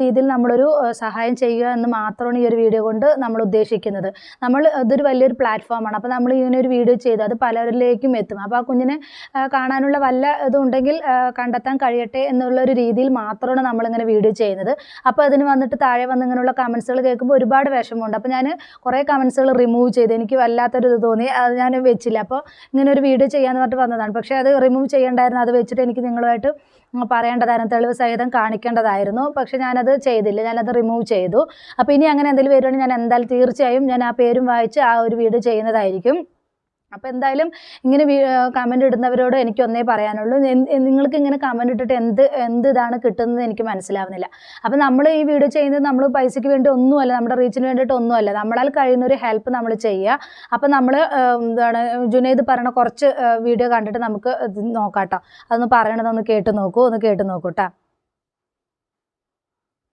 രീതിയിൽ നമ്മളൊരു സഹായം ചെയ്യുക എന്ന് മാത്രമാണ് ഈ ഒരു വീഡിയോ കൊണ്ട് നമ്മൾ ഉദ്ദേശിക്കുന്നത്. ഇതൊരു വലിയൊരു പ്ലാറ്റ്ഫോമാണ്. അപ്പോൾ നമ്മൾ ഇങ്ങനെ ഒരു വീഡിയോ ചെയ്ത് അത് പലരിലേക്കും എത്തും. അപ്പോൾ ആ കുഞ്ഞിനെ കാണാനുള്ള വല്ല ഇതുണ്ടെങ്കിൽ കണ്ടെത്താൻ കഴിയട്ടെ എന്നുള്ളൊരു രീതിയിൽ മാത്രമാണ് നമ്മളിങ്ങനെ വീഡിയോ ചെയ്യുന്നത്. അപ്പോൾ അതിന് വന്നിട്ട് താഴെ വന്ന് ഇങ്ങനെയുള്ള കമൻസുകൾ കേൾക്കുമ്പോൾ ഒരുപാട് വിഷമമുണ്ട്. അപ്പോൾ ഞാൻ കുറേ കമൻസുകൾ റിമൂവ് ചെയ്ത് എനിക്ക് വല്ലാത്തൊരു ഇത് തോന്നി. അത് ഞാൻ വെച്ചില്ല. അപ്പോൾ ഇങ്ങനെ ഒരു വീഡിയോ ചെയ്യാമെന്ന് പറഞ്ഞിട്ട് വന്നതാണ്. പക്ഷേ അത് റിമൂവ് ചെയ്യേണ്ടായിരുന്നു. അത് വെച്ചിട്ട് എനിക്ക് നിങ്ങളുമായിട്ട് പറയേണ്ടതായിരുന്നു, തെളിവ് സഹിതം കാണിക്കേണ്ടതായിരുന്നു. പക്ഷേ ഞാനത് ചെയ്തില്ല. ഞാനത് റിമൂവ് ചെയ്തു. അപ്പോൾ ഇനി അങ്ങനെ എന്തെങ്കിലും വരുവാണെങ്കിൽ ഞാൻ എന്തായാലും തീർച്ചയായും ഞാൻ ആ പേരും വായിച്ച് ആ ഒരു വീഡിയോ ചെയ്യുന്നതായിരിക്കും. അപ്പോൾ എന്തായാലും ഇങ്ങനെ കമൻ്റ് ഇടുന്നവരോട് എനിക്കൊന്നേ പറയാനുള്ളൂ, നിങ്ങൾക്ക് ഇങ്ങനെ കമൻ്റ് ഇട്ടിട്ട് എന്ത് ഇതാണ് കിട്ടുന്നത് എനിക്ക് മനസ്സിലാവുന്നില്ല. അപ്പോൾ നമ്മൾ ഈ വീഡിയോ ചെയ്യുന്നത് നമ്മൾ പൈസയ്ക്ക് വേണ്ടി ഒന്നുമല്ല, നമ്മുടെ റീച്ചിന് വേണ്ടിയിട്ട് ഒന്നുമല്ല. നമ്മളാൽ കഴിയുന്നൊരു ഹെൽപ്പ് നമ്മൾ ചെയ്യുക. അപ്പോൾ നമ്മൾ ജുനൈദ് പറയണ കുറച്ച് വീഡിയോ കണ്ടിട്ട് നമുക്ക് നോക്കാം കേട്ടോ. അതൊന്ന് പറയണതൊന്ന് കേട്ട് നോക്കൂ കേട്ടോ.